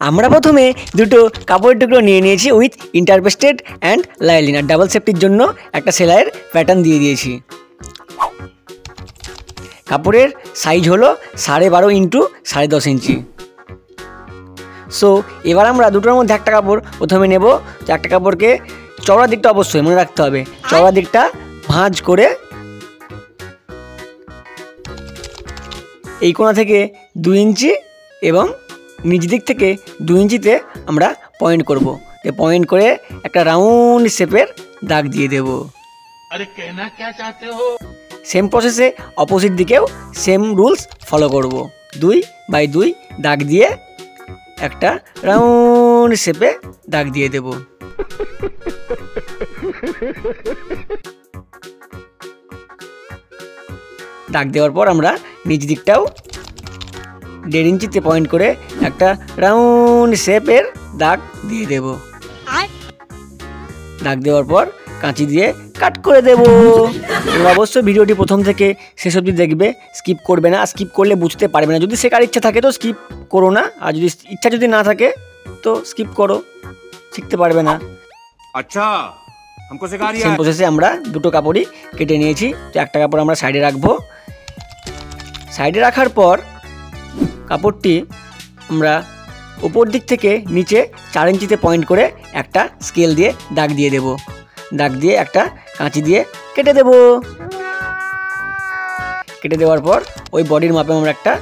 আমরা প্রথমে দুটো কাপড়ের টুকরো নিয়ে নিয়েছি উইথ ইন্টারপেস্টেড অ্যান্ড লাইলিন, আর ডাবল সেফটির জন্য একটা সেলাইয়ের প্যাটার্ন দিয়ে দিয়েছি। কাপড়ের সাইজ হলো 12.5 ইন্টু 10.5 ইঞ্চি। সো এবার আমরা দুটোর মধ্যে একটা কাপড় প্রথমে নেব। তো একটা কাপড়কে চওড়া দিকটা অবশ্যই মনে রাখতে হবে, চওড়া দিকটা ভাঁজ করে এই কোণা থেকে 2 ইঞ্চি এবং নিচ দিক থেকে 2 ইঞ্চিতে আমরা পয়েন্ট করব। পয়েন্ট করে একটা রাউন্ড শেপের দাগ দিয়ে দেব। সেম প্রসেসে অপোজিট দিকেও সেম রুলস ফলো করব। 2x2 দাগ দিয়ে একটা রাউন্ড শেপে দাগ দিয়ে দেব। দাগ দেওয়ার পর আমরা নিচ দিকটাও 1.5 ইঞ্চিতে পয়েন্ট করে একটা রাউন্ড শেপের দাগ দিয়ে দেব। দাগ দেওয়ার পর কাঁচি দিয়ে কাট করে দেব। তোমরা অবশ্যই ভিডিওটি প্রথম থেকে শেষ অবধি দেখবে, স্কিপ করবে না। স্কিপ করলে বুঝতে পারবে না। যদি শেখার ইচ্ছা থাকে তো স্কিপ করো না, আর যদি ইচ্ছা না থাকে তো স্কিপ করো, শিখতে পারবে না। আচ্ছা, সেম প্রসেসে আমরা দুটো কাপড়ই কেটে নিয়েছি। তো একটা কাপড় আমরা সাইডে রাখবো। সাইডে রাখার পর কাপড়টি আমরা উপর দিক থেকে নিচে 4 ইঞ্চিতে পয়েন্ট করে একটা স্কেল দিয়ে দাগ দিয়ে দেব। দাগ দিয়ে একটা কাঁচি দিয়ে কেটে দেব। কেটে দেওয়ার পর ওই বডির মাপে আমরা একটা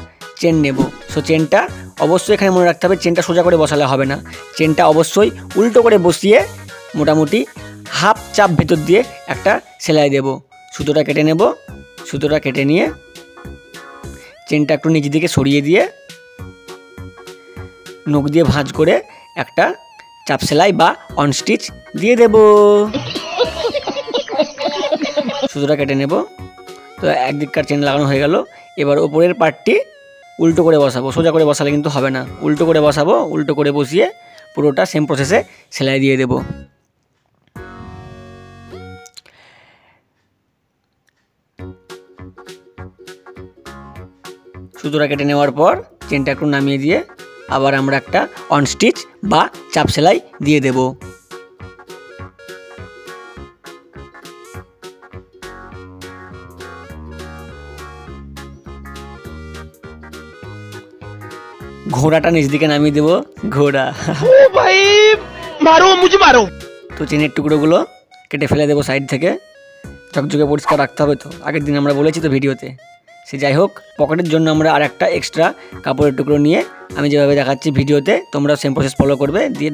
চেন নেব। সো চেনটা অবশ্যই এখানে মনে রাখতে হবে, চেনটা সোজা করে বসালে হবে না, চেনটা অবশ্যই উল্টো করে বসিয়ে মোটামুটি হাফ চাপ ভেতর দিয়ে একটা সেলাই দেব। সুতোটা কেটে নেব। সুতোটা কেটে নিয়ে চেনটা একটু নিচ দিকে সরিয়ে দিয়ে নখ দিয়ে ভাঁজ করে একটা চাপ সেলাই বা অন স্টিচ দিয়ে দেব। সুতোটা কেটে নেব। তো একদিককার চেন লাগানো হয়ে গেল। এবার ওপরের পার্টটি উল্টো করে বসাবো। সোজা করে বসালে কিন্তু হবে না, উল্টো করে বসাবো। উল্টো করে বসিয়ে পুরোটা সেম প্রসেসে সেলাই দিয়ে দেব। সুতোটা কেটে নেওয়ার পর চেনটা একটু নামিয়ে দিয়ে আবার আমরা একটা অন স্টিচ বা চাপ সেলাই দিয়ে দেব। ঘোড়াটা নিচ দিকে নামিয়ে দেব। ঘোড়া ভাই মারো, মুঝে মারো। তো চেনের টুকরোগুলো কেটে ফেলে দেবো সাইড থেকে। ঝকঝকে পরিষ্কার রাখতে হবে, তো আগের দিন আমরা বলেছি তো ভিডিওতে। সে যাই হোক, পকেটের জন্য আমরা আর একটা এক্সট্রা কাপড়ের টুকরো নিয়ে আমি যেভাবে দেখাচ্ছি ভিডিওতে তোমরা সেম প্রসেস ফলো করবে। দিয়ে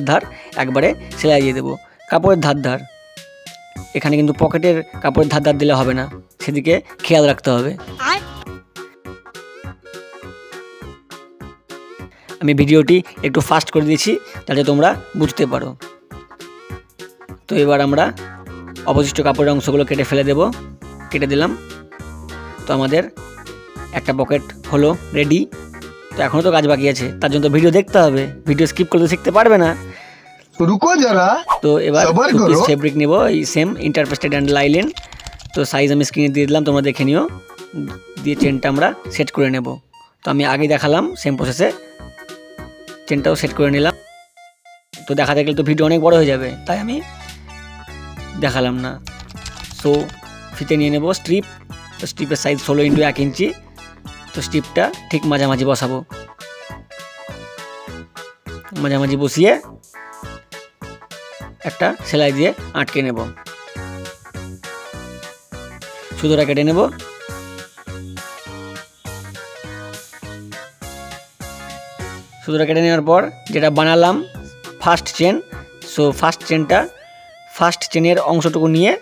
ধার একবারে সেলাই দিয়ে দেবো। কাপড়ের ধার এখানে কিন্তু পকেটের কাপড়ের ধার দিলে হবে না, সেদিকে খেয়াল রাখতে হবে। আমি ভিডিওটি একটু ফাস্ট করে দিয়েছি যাতে তোমরা বুঝতে পারো। তো এবার আমরা অবশিষ্ট কাপড়ের অংশগুলো কেটে ফেলে দেব। কেটে দিলাম। তো আমাদের একটা পকেট হলো রেডি। তো এখনও তো কাজ বাকি আছে, তার জন্য তো ভিডিও দেখতে হবে। ভিডিও স্কিপ করলে শিখতে পারবে না। রুকো যারা। তো এবার ফেব্রিক নেব, এই সেম ইন্টারপেস্টেড অ্যান্ড লাইলিন। তো সাইজ আমি স্ক্রিনে দিয়ে দিলাম, তোমরা দেখে নিও। দিয়ে চেনটা আমরা সেট করে নেব। তো আমি আগে দেখালাম সেম প্রসেসে, চেনটাও সেট করে নিলাম। তো দেখাতে গেলে তো ভিডিও অনেক বড় হয়ে যাবে, তাই আমি দেখালাম না। সো ফিতে নিয়ে নেব স্ট্রিপ। তো স্ট্রিপের সাইজ 16 ইন্টু 1 ইঞ্চি। তো স্ট্রিপটা ঠিক মাঝামাঝি বসাবো। মাঝামাঝি বসিয়ে একটা সেলাই দিয়ে আটকে নেব। সুতোটা কেটে নেব। সুতোটা কেটে নেওয়ার পর যেটা বানালাম ফার্স্ট চেন, সো ফার্স্ট চেনের অংশটুকু নিয়ে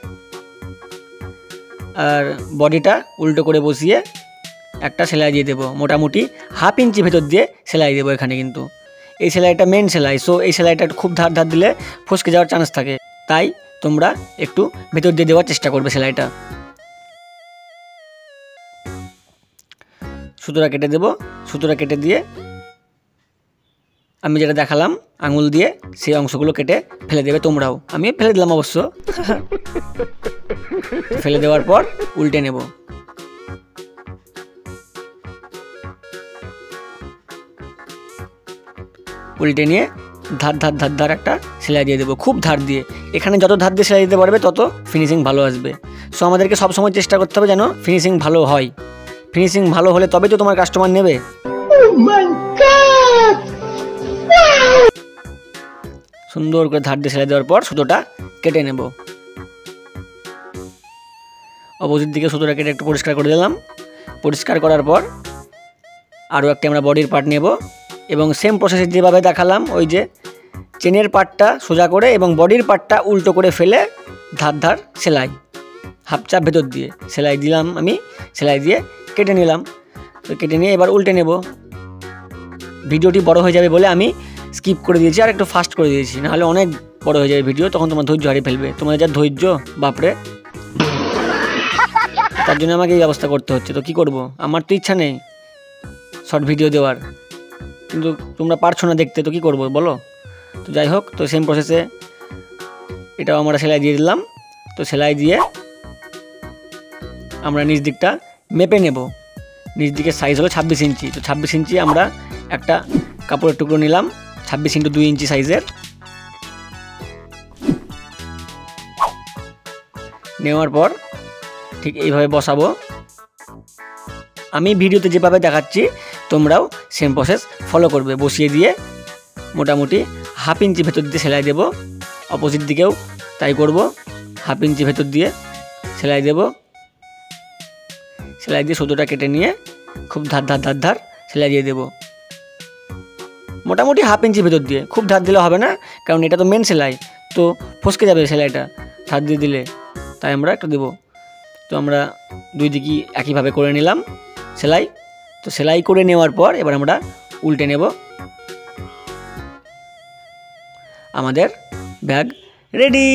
আর বডিটা উল্টো করে বসিয়ে একটা সেলাই দিয়ে দেবো। মোটামুটি হাফ ইঞ্চি ভেতর দিয়ে সেলাই দেবো এখানে। কিন্তু এই সেলাইটা মেন সেলাই, সো এই সেলাইটা খুব ধার দিলে ফসকে যাওয়ার চান্স থাকে, তাই তোমরা একটু ভেতর দিয়ে দেওয়ার চেষ্টা করবে সেলাইটা। সুতোটা কেটে দেব। সুতোটা কেটে দিয়ে আমি যেটা দেখালাম আঙুল দিয়ে সেই অংশগুলো কেটে ফেলে দেবে তোমরাও। আমি ফেলে দিলাম অবশ্য। ফেলে দেওয়ার পর উল্টে নেব। উল্টে নিয়ে ধার ধার ধার ধার একটা সেলাই দিয়ে দেবো, খুব ধার দিয়ে। এখানে যত ধার দিয়ে সেলাই দিতে পারবে তত ফিনিশিং ভালো আসবে। সো আমাদেরকে সবসময় চেষ্টা করতে হবে যেন ফিনিশিং ভালো হয়। ফিনিশিং ভালো হলে তবেই তো তোমার কাস্টমার নেবে। সুন্দর করে ধার দিয়ে সেলাই দেওয়ার পর সুতোটা কেটে নেব। অপোজিট দিকে সুতোটা কেটে একটু পরিষ্কার করে দিলাম। পরিষ্কার করার পর আরও একটা আমরা বডির পার্ট নেব এবং সেম প্রসেসে যেভাবে দেখালাম, ওই যে চেনের পার্টটা সোজা করে এবং বডির পার্টটা উল্টো করে ফেলে ধার ধার সেলাই, হাফ চাপ ভেতর দিয়ে সেলাই দিলাম। আমি সেলাই দিয়ে কেটে নিলাম। তো কেটে নিয়ে এবার উল্টে নেব। ভিডিওটি বড় হয়ে যাবে বলে আমি স্কিপ করে দিয়েছি আর একটু ফাস্ট করে দিয়েছি, নাহলে অনেক বড় হয়ে যাবে ভিডিও, তখন তোমার ধৈর্য হারিয়ে ফেলবে। তোমাদের যা ধৈর্য বাপরে, তার জন্য আমাকে এই অবস্থা করতে হচ্ছে। তো কী করব, আমার তো ইচ্ছা নেই শর্ট ভিডিও দেওয়ার, কিন্তু তোমরা পারছো না দেখতে, তো কী করবো বলো। তো যাই হোক, তো সেম প্রসেসে এটাও আমরা সেলাই দিয়ে দিলাম। তো সেলাই দিয়ে আমরা নিচ দিকটা মেপে নেব। নিচ দিকের সাইজ হলো 26 ইঞ্চি। তো 26 ইঞ্চি আমরা একটা কাপড়ের টুকরো নিলাম 26 × 2 ইঞ্চি সাইজের। নেওয়ার পর ঠিক এইভাবে বসাবো। আমি ভিডিওতে যেভাবে দেখাচ্ছি তোমরাও সেম প্রসেস ফলো করবে। বসিয়ে দিয়ে মোটামুটি হাফ ইঞ্চি ভেতর দিয়ে সেলাই দেব। অপোজিট দিকেও তাই করব, হাফ ইঞ্চি ভেতর দিয়ে সেলাই দেব। সেলাই দিয়ে সুতোটা কেটে নিয়ে খুব ধার ধার ধার ধার সেলাই দিয়ে দেব। মোটামুটি হাফ ইঞ্চি ভেতর দিয়ে, খুব ধার দিলে হবে না, কারণ এটা তো মেন সেলাই, তো ফসকে যাবে সেলাইটা ধার দিয়ে দিলে, তাই আমরা একটু দেবো। তো আমরা দুই দিকই একইভাবে করে নিলাম সেলাই। তো সেলাই করে নেওয়ার পর এবার আমরা উল্টে নেব। আমাদের ব্যাগ রেডি।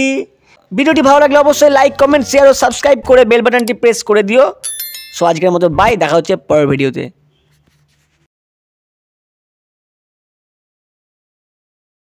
ভিডিওটি ভালো লাগলে অবশ্যই লাইক, কমেন্ট, শেয়ার ও সাবস্ক্রাইব করে বেল বাটনটি প্রেস করে দিও। সো আজকের মতো বাই, দেখা হচ্ছে পরের ভিডিওতে।